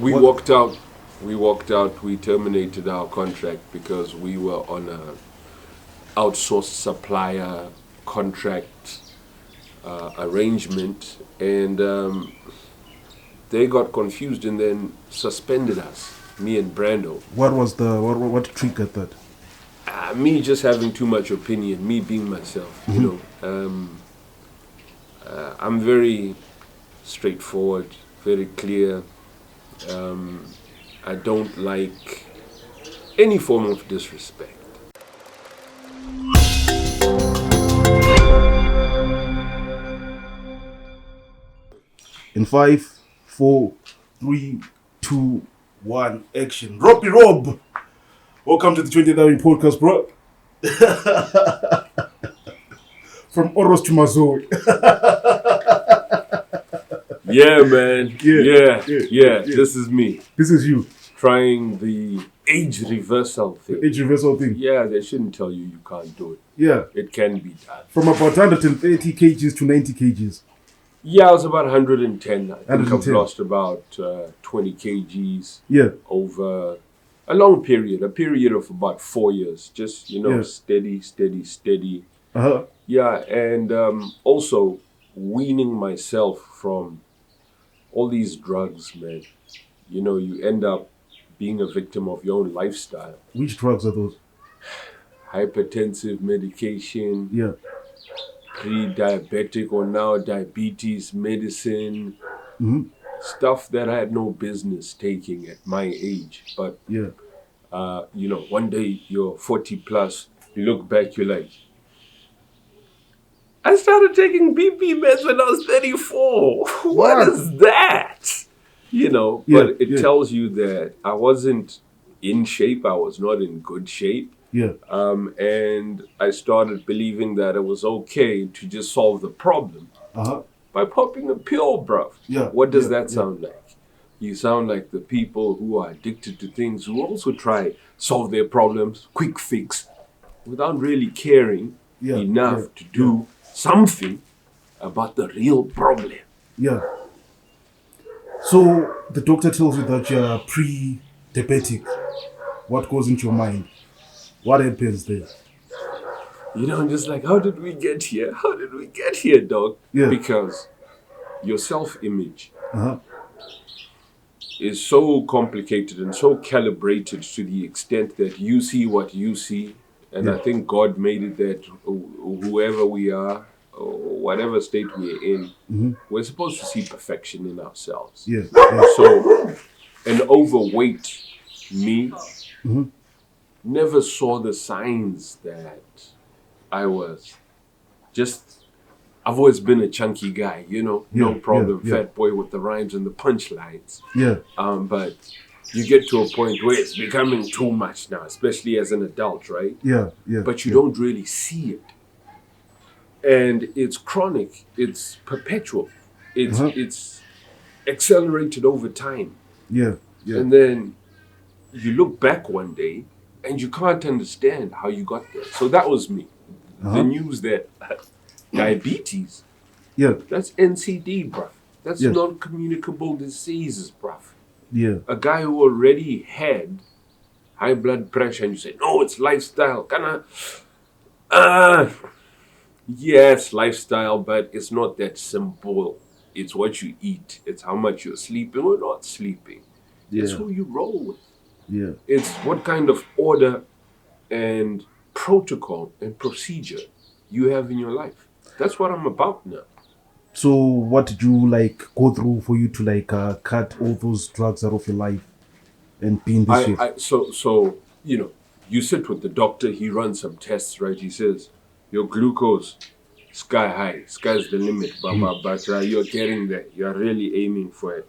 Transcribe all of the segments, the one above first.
We walked out. We terminated our contract because we were on a outsourced supplier contract arrangement, and they got confused and then suspended us, me and Brando. What triggered that? Me just having too much opinion, me being myself, you know. I'm very straightforward, very clear. I don't like any form of disrespect. In 5, 4, 3, 2, 1, action. Robbie Rob! Welcome to the 20th Hour Podcast, bro. From Oros to Mazoe. Yeah, man. Yeah. This is me. This is you. Trying the age reversal thing. Yeah, they shouldn't tell you can't do it. Yeah. It can be done. From about 130 kgs to 90 kgs. Yeah, I was about 110. I think 110. I've lost about 20 kgs. Yeah. Over a long period, a period of about 4 years. Just, steady. Uh-huh. Yeah, and also weaning myself from all these drugs, man. You know, you end up being a victim of your own lifestyle. Which drugs are those? Hypertensive medication. Yeah. Pre-diabetic or now diabetes medicine. Mm-hmm. Stuff that I had no business taking at my age. But, one day you're 40 plus, you look back, you're like, I started taking BP meds when I was 34. What is that? But it tells you that I wasn't in shape. I was not in good shape. Yeah. And I started believing that it was okay to just solve the problem by popping a pill, bruv. Yeah. What does that sound like? You sound like the people who are addicted to things who also try solve their problems, quick fix, without really caring enough to do something about the real problem. Yeah. So the doctor tells you that you're pre-diabetic. What goes into your mind? What happens there? I'm just like, how did we get here? How did we get here, dog? Yeah. Because your self-image is so complicated and so calibrated to the extent that you see what you see. And I think God made it that whoever we are, or whatever state we're in, we're supposed to see perfection in ourselves. Yeah. So, an overweight me never saw the signs that I was I've always been a chunky guy, no problem, fat boy with the rhymes and the punchlines. Yeah. But you get to a point where it's becoming too much now, especially as an adult, right? Yeah. But you don't really see it. And it's chronic, it's perpetual, it's accelerated over time. Yeah. And then you look back one day and you can't understand how you got there. So that was me. The news that diabetes, that's NCD, bruv. That's non-communicable diseases, bruv. Yeah. A guy who already had high blood pressure and you say, no, it's lifestyle. Yes, lifestyle, but it's not that simple. It's what you eat. It's how much you're sleeping or not sleeping. Yeah. It's who you roll with. Yeah. It's what kind of order and protocol and procedure you have in your life. That's what I'm about now. So what did you go through for you to cut all those drugs out of your life and be in this shape? So you sit with the doctor, he runs some tests, right? He says, your glucose, sky high, sky's the limit, but you're getting there. You're really aiming for it.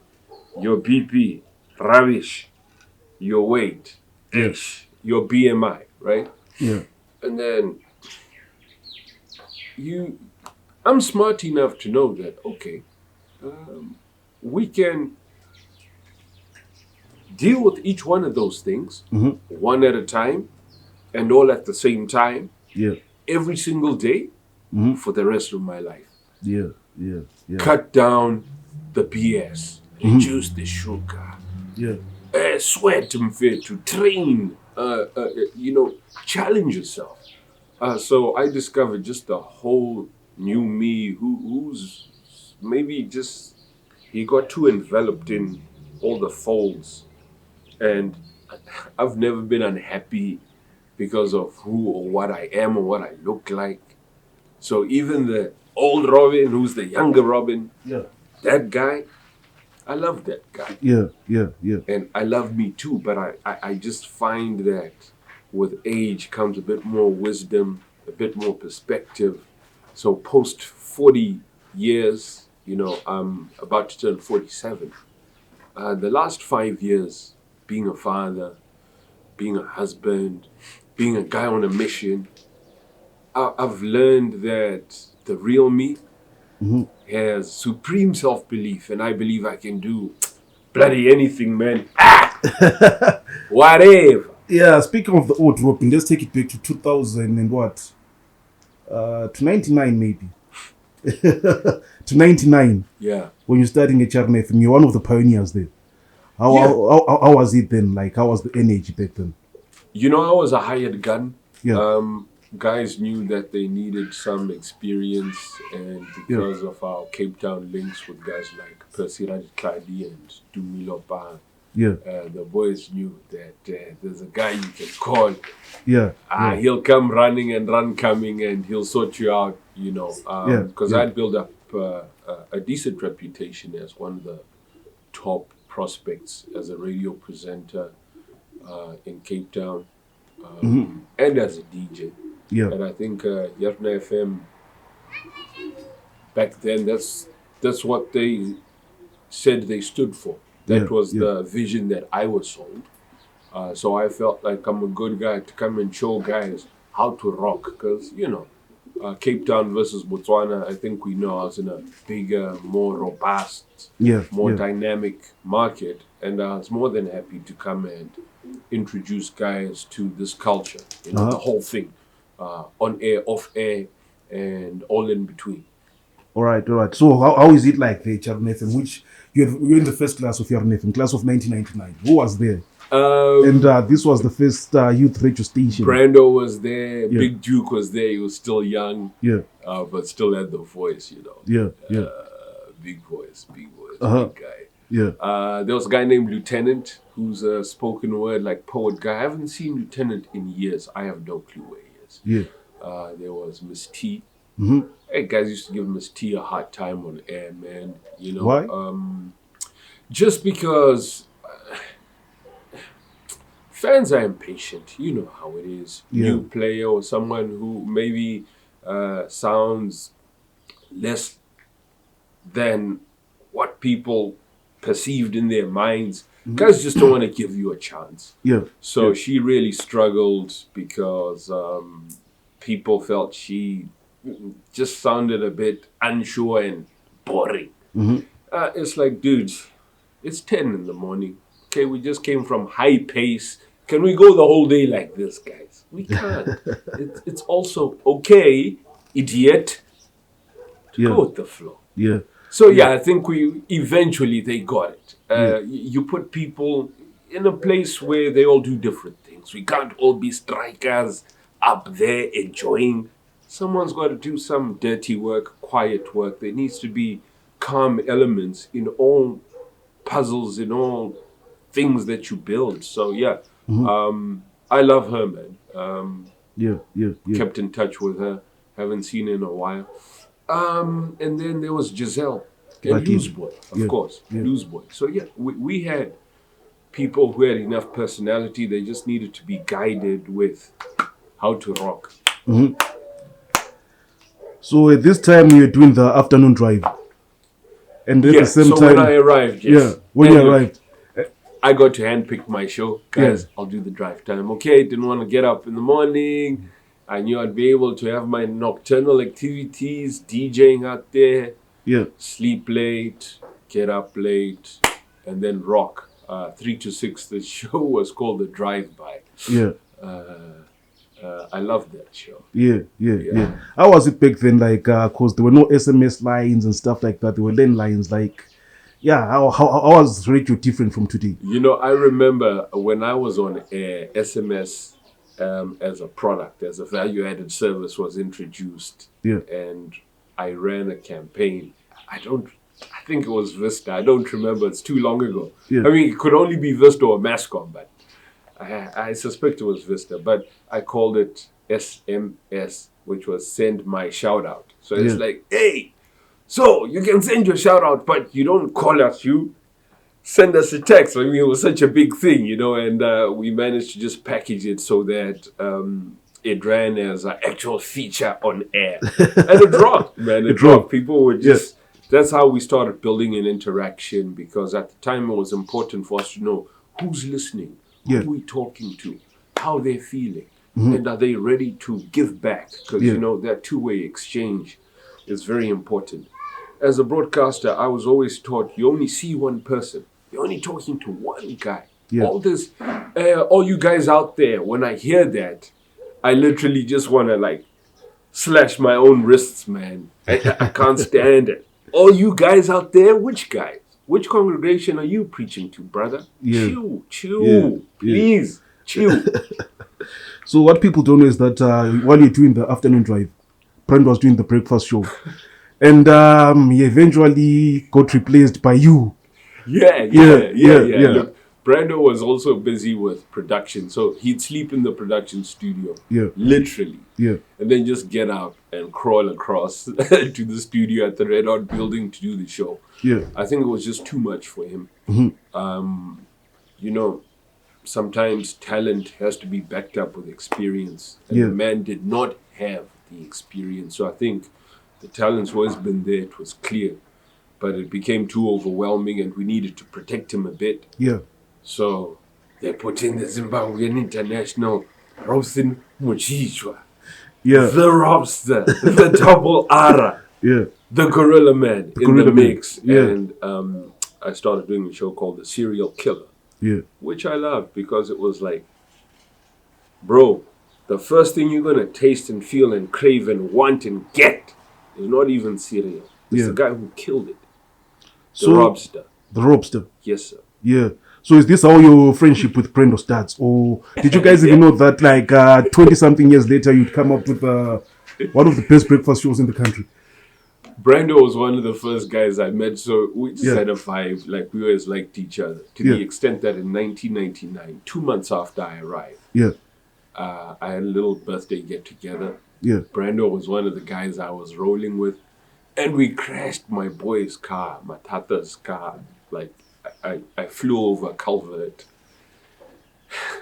Your BP, rubbish. Your weight, your BMI, right? Yeah. And then I'm smart enough to know that, we can deal with each one of those things, one at a time, and all at the same time, every single day, for the rest of my life. Yeah. Cut down the BS, reduce the sugar, Sweat to train, challenge yourself. So I discovered just a whole new me who's maybe just he got too enveloped in all the folds, and I've never been unhappy because of who or what I am or what I look like. So even the old Robin, who's the younger Robin, that guy, I love that guy. And I love me too, but I just find that with age comes a bit more wisdom, a bit more perspective. So post 40 years, I'm about to turn 47. The last 5 years, being a father, being a husband, being a guy on a mission, I've learned that the real me has supreme self-belief, and I believe I can do bloody anything, man. Whatever. Yeah, speaking of the old roping, let's take it back to 2000 and what? To 99 maybe. To 99. Yeah. When you're starting at Yarona FM, you're one of the pioneers there. How was it then? Like, how was the energy back then? I was a hired gun. Yeah. Guys knew that they needed some experience, and because of our Cape Town links with guys like Percy Radicladi and Dumilo Ba, the boys knew that there's a guy you can call. He'll come running and run coming, and he'll sort you out, because I'd built up a decent reputation as one of the top prospects as a radio presenter in Cape Town, and as a DJ. And I think Yarona FM back then, that's what they said they stood for. That was the vision that I was sold. So I felt like I'm a good guy to come and show guys how to rock. Because, Cape Town versus Botswana, I think we know I was in a bigger, more robust, more dynamic market. And I was more than happy to come and introduce guys to this culture, the whole thing. On air, off air, and all in between. All right. So how is it like the Yarona FM, which you're in the first class of Yarona FM, class of 1999? Who was there? And this was the first youth radio station. Brando was there. Big Duke was there. He was still young. But still had the voice, Big voice, big guy. There was a guy named Lieutenant, who's a spoken word, like poet guy. I haven't seen Lieutenant in years. I have no clue where he is. There was Miss T. Hey, guys used to give Miss T a hard time on air, man. Why? Just because fans are impatient. You know how it is. New player or someone who maybe sounds less than what people perceived in their minds. Guys just don't want to give you a chance. So she really struggled because people felt she just sounded a bit unsure and boring. It's like, dudes, it's 10 in the morning. Okay, we just came from high pace. Can we go the whole day like this, guys? We can't. It's also okay, idiot, to go with the flow. So I think they got it. You put people in a place where they all do different things. We can't all be strikers up there enjoying. Someone's got to do some dirty work, quiet work. There needs to be calm elements in all puzzles, in all things that you build. So I love her, man. Kept in touch with her. Haven't seen her in a while. And then there was Jazzelle and Luzboy, of course. Luzboy. So we had people who had enough personality. They just needed to be guided with how to rock. So at this time we were doing the afternoon drive. And at the same time, when I arrived, I got to handpick my show. Guys, I'll do the drive time. Okay, didn't want to get up in the morning. I knew I'd be able to have my nocturnal activities, DJing out there, sleep late, get up late, and then rock. 3 to 6, the show was called The Drive-By. I love that show. How was it back then? Like, cause there were no SMS lines and stuff like that. There were landlines. Like, Yeah, how was radio different from today? You know, I remember when I was on air, SMS as a product, as a value-added service was introduced, Yeah. and I ran a campaign. I think it was Vista. I don't remember. It's too long ago. Yeah. I mean, it could only be Vista or Mascom, but I suspect it was Vista. But I called it SMS, which was send my shout out. So it's like, hey, so you can send your shout out, but you don't call us, you send us a text. I mean, it was such a big thing, you know, and we managed to just package it so that it ran as an actual feature on air. And it dropped, man. It dropped. People were just, that's how we started building an interaction, because at the time it was important for us to know who's listening, who we talking to, how they're feeling, and are they ready to give back? Because, you know, that two-way exchange is very important. As a broadcaster, I was always taught you only see one person. You're only talking to one guy. Yeah. All you guys out there, when I hear that, I literally just want to like slash my own wrists, man. I can't stand it. All you guys out there, which guys? Which congregation are you preaching to, brother? Yeah. Chill, please, chill. So what people don't know is that while you're doing the afternoon drive, Brand was doing the breakfast show. And he eventually got replaced by you. Yeah. Look, Brando was also busy with production, so he'd sleep in the production studio, literally, and then just get up and crawl across to the studio at the Red Hot building to do the show. I think it was just too much for him. You know, sometimes talent has to be backed up with experience, and the man did not have the experience. So I think the talent's always been there. It was clear, but it became too overwhelming, and we needed to protect him a bit. So they put in the Zimbabwean international Rosin Muchishwa, the Robster, the Double R, the Gorilla Man in the mix. And I started doing a show called The Serial Killer, which I loved because it was like, bro, the first thing you're going to taste and feel and crave and want and get is not even cereal. It's the guy who killed it. The Robster. The Robster. Yes, sir. Yeah. So is this how your friendship with Brando starts? Or did you guys even know that like 20-something years later you'd come up with one of the best breakfast shows in the country? Brando was one of the first guys I met, so we just had a vibe. Like, we always liked each other. To the extent that in 1999, 2 months after I arrived, I had a little birthday get-together. Brando was one of the guys I was rolling with. And we crashed my boy's car, my tata's car. Like, I flew over a culvert.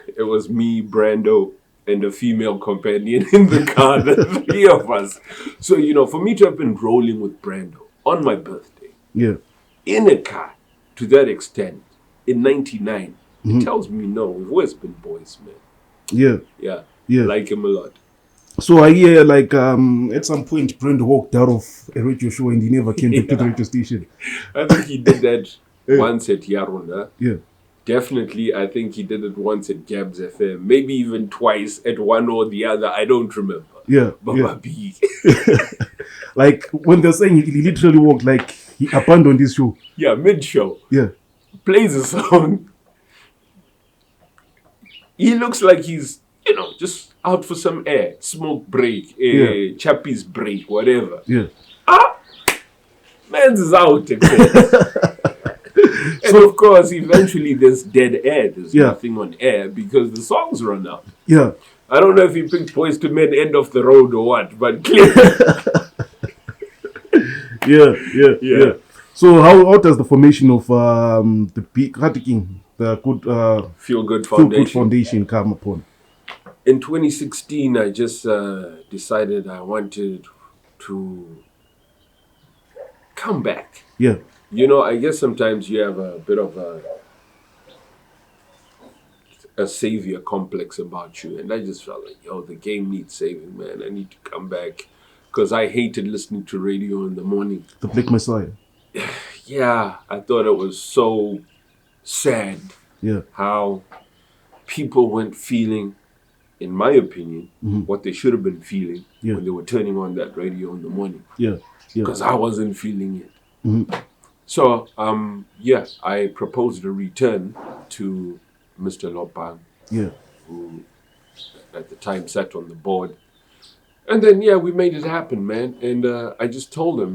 It was me, Brando, and a female companion in the car, the three of us. So, you know, for me to have been rolling with Brando on my birthday, in a car, to that extent, in 99, it tells me, no, we've always been boys, man. Like him a lot. So I hear like at some point Brando walked out of a radio show and he never came back to the radio station. I think he did that once at Yarona. Definitely, I think he did it once at Gabs FM. Maybe even twice at one or the other. I don't remember. Baba B. Like when they're saying he literally walked, like he abandoned his show. Mid-show. Plays a song. He looks like he's, you know, just out for some air, smoke break, chappies break, whatever. Man's is out again. And of course, eventually there's dead air. There's nothing on air because the songs run out. I don't know if he picked Boys to Men End of the Road or what, but clearly. So how does the formation of the good Feel Good Foundation come upon? In 2016, I just decided I wanted to come back. You know, I guess sometimes you have a bit of a savior complex about you. And I just felt like, yo, the game needs saving, man. I need to come back. Because I hated listening to radio in the morning. The Black Messiah. I thought it was so sad how people weren't feeling, in my opinion, what they should have been feeling when they were turning on that radio in the morning. Because I wasn't feeling it. So, I proposed a return to Mr. Lopang, Yeah. who at the time sat on the board. And then, we made it happen, man. And I just told him,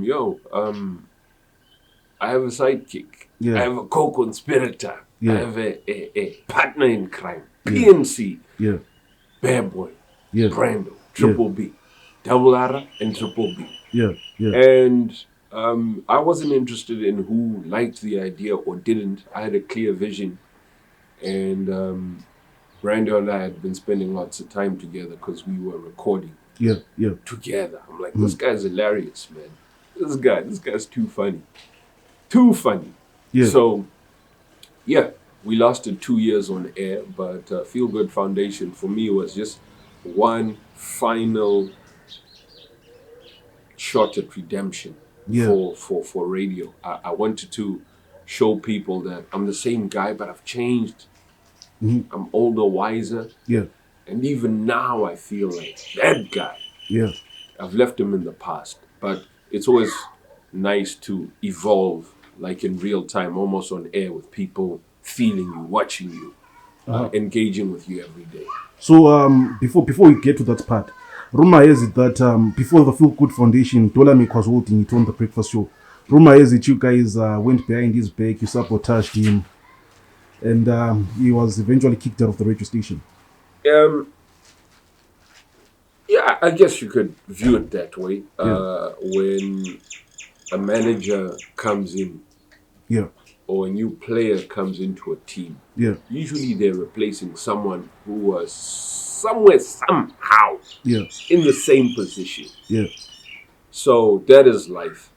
I have a sidekick. Yeah. I have a co-conspirator. Yeah. I have a partner in crime. PNC. Yeah. Bad Boy. Yeah. Brando. Triple B. Double R and Triple B. Yeah. Yeah. And I wasn't interested in who liked the idea or didn't. I had a clear vision. And Brando and I had been spending lots of time together because we were recording together. I'm like, this guy's hilarious, man. This guy's too funny. Too funny. Yeah. So, we lasted 2 years on air, but Feel Good Foundation for me was just one final shot at redemption for radio. I wanted to show people that I'm the same guy, but I've changed. I'm older, wiser. Yeah. And even now I feel like that guy. Yeah. I've left him in the past. But it's always nice to evolve, like in real time, almost on air with people feeling you, watching you, engaging with you every day. So before we get to that part, rumor has it that before the Feel Good Foundation, Dolamik was holding it on the breakfast show. Rumor has it you guys went behind his back, you sabotaged him, and he was eventually kicked out of the radio station. I guess you could view it that way. When a manager comes in, or a new player comes into a team, usually they're replacing someone who was somewhere, somehow, in the same position. So that is life.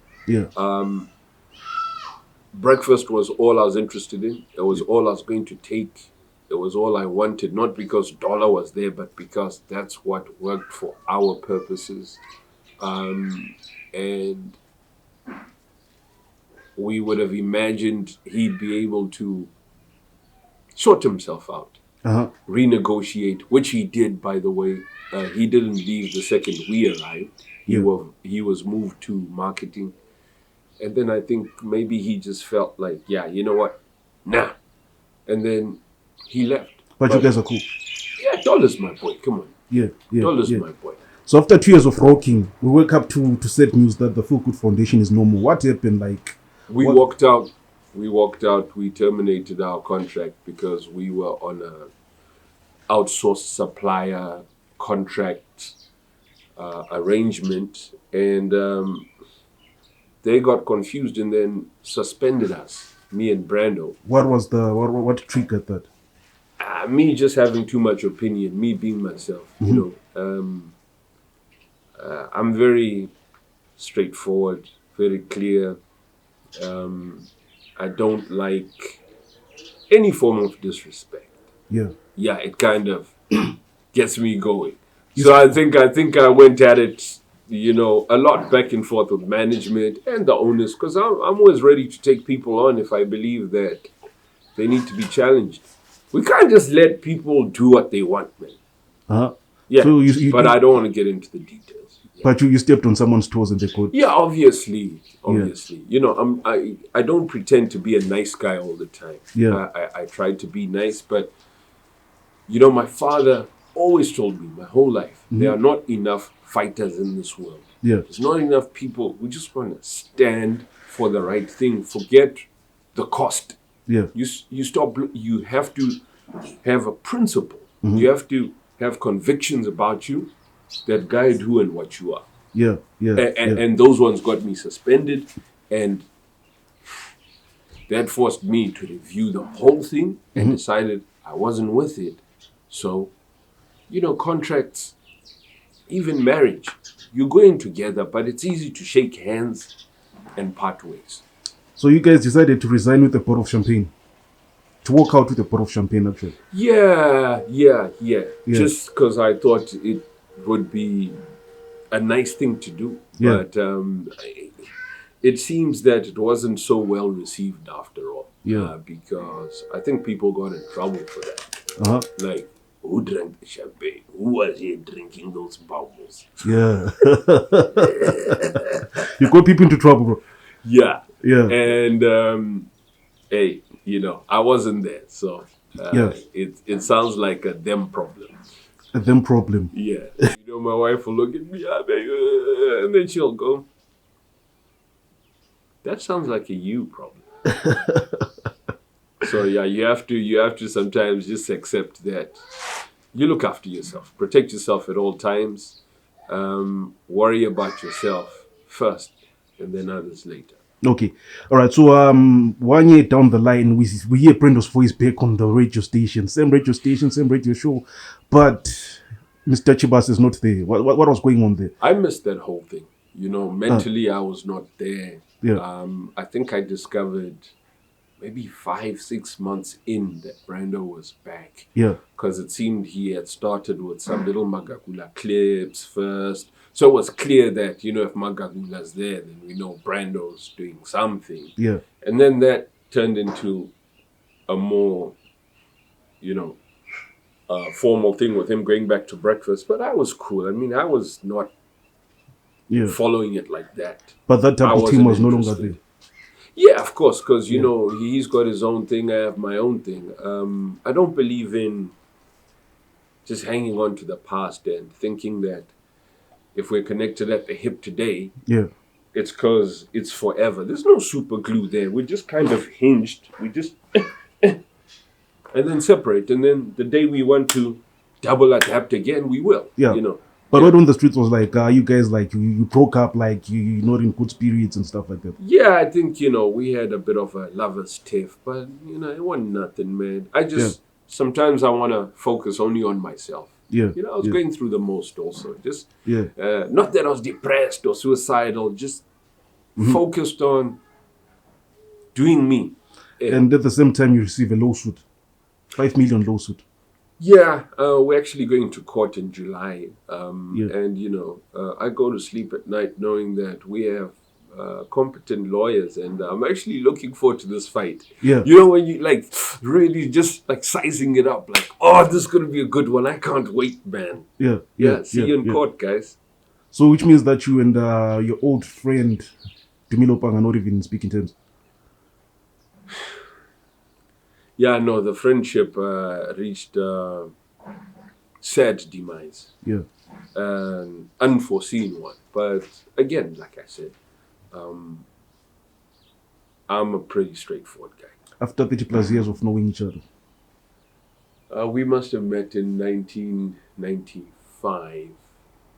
Breakfast was all I was interested in. It was all I was going to take. It was all I wanted, not because Dollar was there, but because that's what worked for our purposes. And we would have imagined he'd be able to sort himself out, renegotiate, which he did, by the way. He didn't leave the second we arrived. He was moved to marketing. And then I think maybe he just felt like, you know what? Nah. And then he left. But you guys are cool. Yeah, Dollar's my boy. Come on. Dollar's my boy. So after 2 years of rocking, we wake up to sad news that the Feel Good Foundation is no more. What happened? We walked out. We terminated our contract because we were on a outsourced supplier contract arrangement, and they got confused and then suspended us, me and Brando. What triggered that? Me just having too much opinion, me being myself. I'm very straightforward, very clear. I don't like any form of disrespect. It kind of gets me going. So I think I went at it, a lot back and forth with management and the owners, because I'm always ready to take people on if I believe that they need to be challenged. We can't just let people do what they want, man. So but I don't want to get into the details. But you stepped on someone's toes and they could. Yeah, obviously. I don't pretend to be a nice guy all the time. I try to be nice, but my father always told me my whole life, there are not enough fighters in this world. There's not enough people who just want to stand for the right thing. Forget the cost. You have to have a principle. You have to have convictions about you that guide who and what you are. And those ones got me suspended, and that forced me to review the whole thing and decided I wasn't with it. So, contracts, even marriage, you're going together, but it's easy to shake hands and part ways. So you guys decided to resign with a bottle of champagne? To walk out with a bottle of champagne, actually? Yeah. Just because I thought it would be a nice thing to do. But it seems that it wasn't so well received after all. Because I think people got in trouble for that. Like, who drank the champagne? Who was here drinking those bubbles? You got people into trouble, bro. Yeah. And hey, I wasn't there, so Yeah. it sounds like a them problem. A them problem. Yeah, my wife will look at me, and then she'll go, "That sounds like a you problem." So yeah, you have to sometimes just accept that you look after yourself, protect yourself at all times, worry about yourself first, and then others later. Okay. All right. So 1 year down the line, we hear Brando's voice back on the radio station, same radio show, but Mr. Chibas is not there. What was going on there? I missed that whole thing. Mentally, I was not there. Yeah. I think I discovered maybe 5-6 months in that Brando was back. Yeah. Because it seemed he had started with some little Magagula clips first. So it was clear that, if Magagula's there, then we know Brando's doing something. Yeah. And then that turned into a more, formal thing with him going back to breakfast. But I was cool. I mean, I was not following it like that. But that type of team was no longer there. Yeah, of course, because, he's got his own thing, I have my own thing. I don't believe in just hanging on to the past and thinking that if we're connected at the hip today, it's because it's forever. There's no super glue there. We're just kind of hinged. We just... and then separate. And then the day we want to double adapt again, we will, But what on the streets was like, you guys, like, you broke up, like, you're not in good spirits and stuff like that? Yeah, I think, we had a bit of a lover's tiff, but, it wasn't nothing, man. I just, sometimes I want to focus only on myself. Yeah. I was going through the most also. Just, not that I was depressed or suicidal, just focused on doing me. And at the same time, you receive a lawsuit, 5 million lawsuit. Yeah, we're actually going to court in July. And, I go to sleep at night knowing that we have competent lawyers, and I'm actually looking forward to this fight. Yeah. When you, really just, sizing it up, this is going to be a good one. I can't wait, man. Yeah. See you in court, guys. So which means that you and your old friend, Dumilo Pang, are not even speaking terms? Yeah, no, the friendship reached sad demise. Yeah. An unforeseen one. But again, like I said, I'm a pretty straightforward guy. After 30 plus years of knowing each other? We must have met in 1995.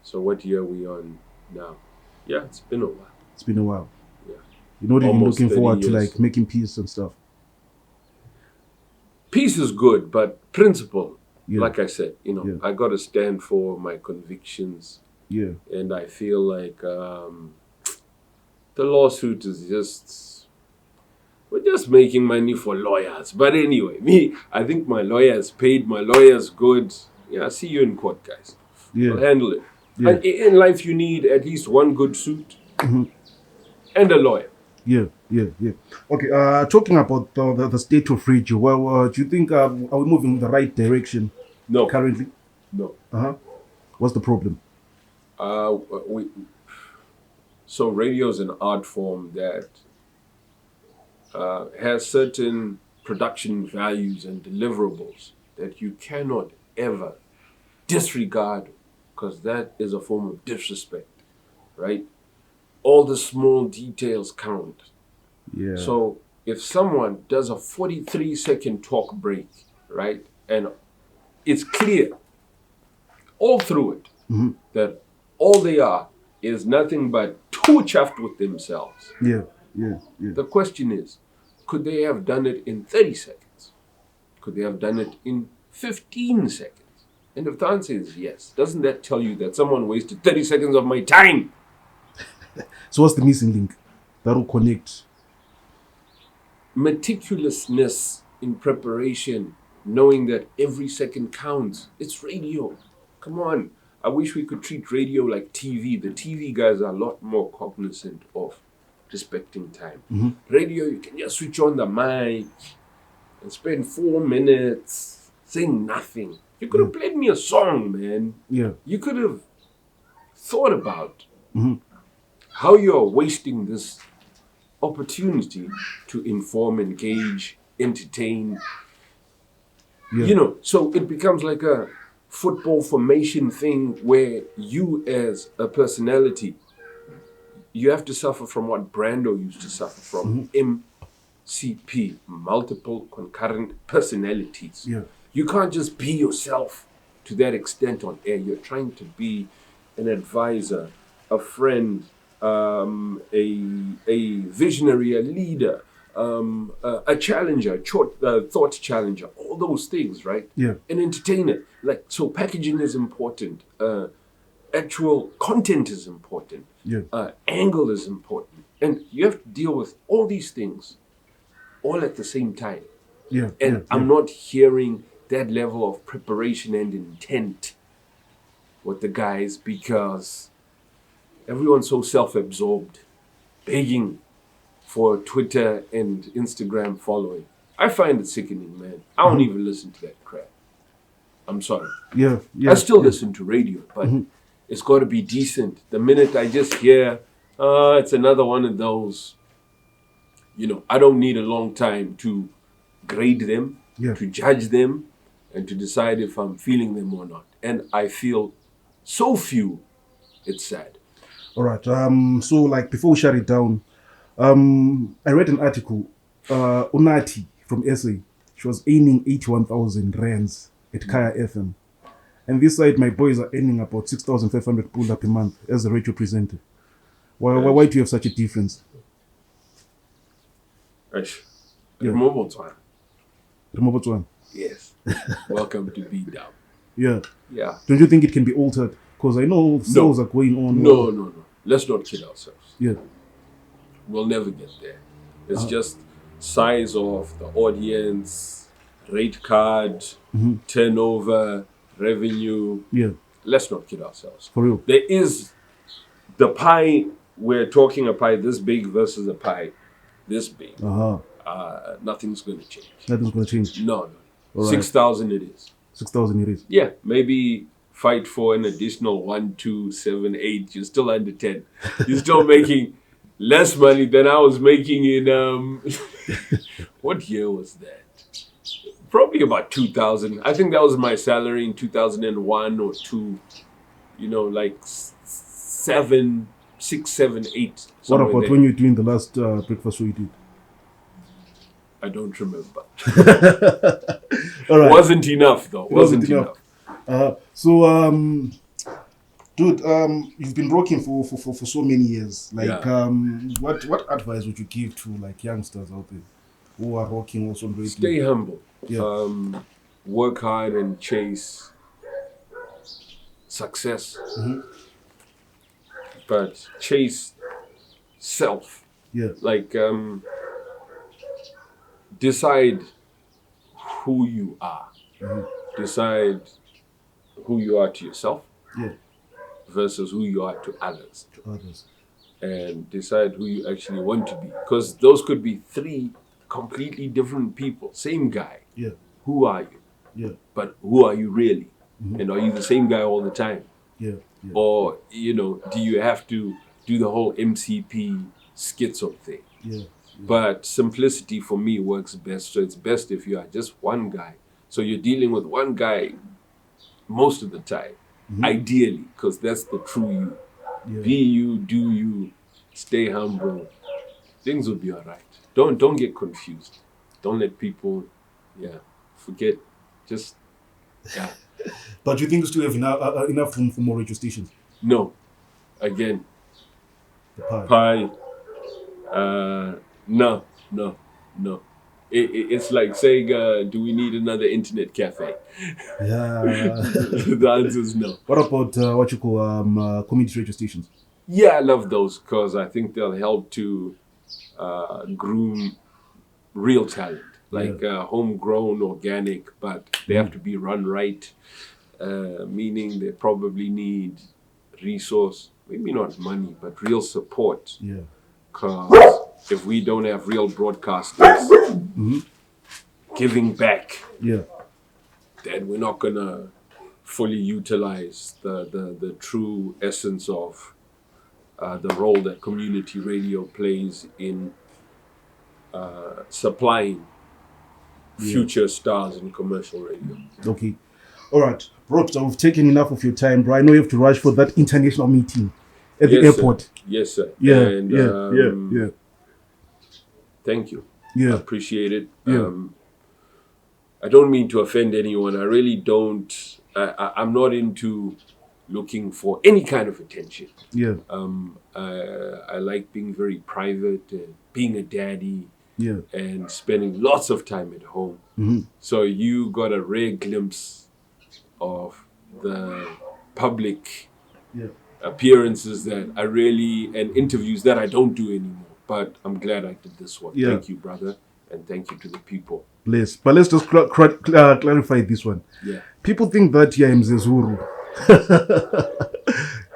So what year are we on now? Yeah, it's been a while. It's been a while. Yeah. You're not even looking forward years. to making peace and stuff? Peace is good, but principle, like I said, I got to stand for my convictions. Yeah. And I feel like the lawsuit is we're just making money for lawyers. But anyway, I think my lawyer's paid, my lawyer's good. Yeah, see you in court, guys. Yeah. I'll handle it. Yeah. And in life, you need at least one good suit and a lawyer. Yeah. Okay, talking about the state of radio, well, do you think, are we moving in the right direction? No. Currently? No. What's the problem? So radio is an art form that has certain production values and deliverables that you cannot ever disregard, because that is a form of disrespect, right? All the small details count. Yeah. So if someone does a 43-second talk break, right, and it's clear all through it that all they are is nothing but too chuffed with themselves. Yeah. The question is, could they have done it in 30 seconds? Could they have done it in 15 seconds? And if the answer is yes, doesn't that tell you that someone wasted 30 seconds of my time? So what's the missing link that will connect? Meticulousness in preparation, knowing that every second counts. It's radio. Come on. I wish we could treat radio like TV. The TV guys are a lot more cognizant of respecting time. Radio, you can just switch on the mic and spend 4 minutes saying nothing. You could have played me a song, man. Yeah. You could have thought about how you're wasting this opportunity to inform, engage, entertain. Yeah. You know, so it becomes like a football formation thing where you as a personality, you have to suffer from what Brando used to suffer from. MCP, multiple concurrent personalities. Yeah. You can't just be yourself to that extent on air. You're trying to be an advisor, a friend, a visionary, a leader, a challenger, thought challenger, all those things, right? Yeah. An entertainer. Like, so packaging is important. Actual content is important. Yeah. Angle is important. And you have to deal with all these things all at the same time. Yeah. And Yeah. I'm not hearing that level of preparation and intent with the guys because everyone's so self-absorbed, begging for Twitter and Instagram following. I find it sickening, man. I don't even listen to that crap. I'm sorry. Yeah. Yeah. I still listen to radio, but it's got to be decent. The minute I just hear, it's another one of those, you know, I don't need a long time to grade them, Yeah. to judge them, and to decide if I'm feeling them or not. And I feel so few, it's sad. All right. So like before we shut it down, I read an article. Unati from SA, she was earning 81,000 rands at Kaya FM, and this side my boys are earning about 6,500 pull up a month as a radio presenter. Why do you have such a difference? Ash, Yeah. remove one. Remove one. Yes. Welcome to Be Down. Yeah. Yeah. Don't you think it can be altered? Because I know sales are going on. No. Let's not kid ourselves. Yeah. We'll never get there. It's just size of the audience, rate card, turnover, revenue. Yeah. Let's not kid ourselves. For real. There is the pie, we're talking a pie this big versus a pie this big. Nothing's going to change. Nothing's going to change. No. All right. 6,000 it is. 6,000 it is. Yeah, maybe fight for an additional 1, 2, 7, 8. You're still under 10. You're still making less money than I was making in what year was that? Probably about 2000. I think that was my salary in 2001 or 2. You know, like 7, 6, 7, 8. What about when you're doing the last breakfast show you did? I don't remember. All right. Wasn't enough though. Wasn't enough. Dude, you've been rocking for so many years. Like, Yeah. what advice would you give to like youngsters out there who are rocking also on radio? Stay humble. Yeah. Work hard and chase success. But chase self. Yeah. Like, decide who you are. Decide who you are to yourself Yeah. versus who you are to others. To others. And decide who you actually want to be. Because those could be 3 completely different people. Same guy. Yeah. Who are you? Yeah. But who are you really? And are you the same guy all the time? Yeah. Yeah. Or, you know, do you have to do the whole MCP schizo thing? Yeah. But simplicity for me works best. So it's best if you are just one guy. So you're dealing with one guy most of the time, ideally, because that's the true you. Yeah. Be you, do you, stay humble. Things will be all right. Don't get confused. Don't let people, forget. Just, But you think you still have enough room for more radio stations? No. Again, The pie. pie. No. It's like saying, do we need another internet cafe? Yeah. The answer is no. What about what you call community radio stations? Yeah, I love those because I think they'll help to groom real talent, like homegrown, organic, but they have to be run right, meaning they probably need resource, maybe not money, but real support. Yeah. Because if we don't have real broadcasters giving back, then we're not gonna fully utilize the true essence of the role that community radio plays in supplying future stars in commercial radio. Okay. All right. Robster, we've taken enough of your time, bro. I know you have to rush for that international meeting at the airport. Sir. Yes, sir. Yeah, And, yeah. Thank you. Yeah. I appreciate it. Yeah. I don't mean to offend anyone. I really don't. I'm not into looking for any kind of attention. Yeah. I like being very private and being a daddy. Yeah. And spending lots of time at home. Mm-hmm. So you got a rare glimpse of the public appearances that I really, and interviews that I don't do anymore. But I'm glad I did this one. Yeah. Thank you, brother. And thank you to the people. Bless. But let's just clarify this one. Yeah. People think that I am Zezuru.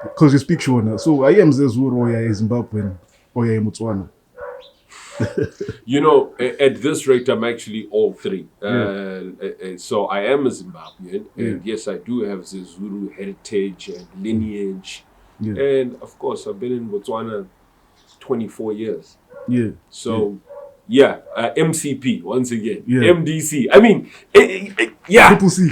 Because you speak Shona. So I am Zezuru or I am Zimbabwean or I am Botswana. You know, at this rate, I'm actually all three. So I am a Zimbabwean, and yes, I do have the Zulu heritage and lineage. Yeah. And of course, I've been in Botswana 24 years. Yeah. So, MCP once again. Yeah. MDC. I mean, yeah. People see.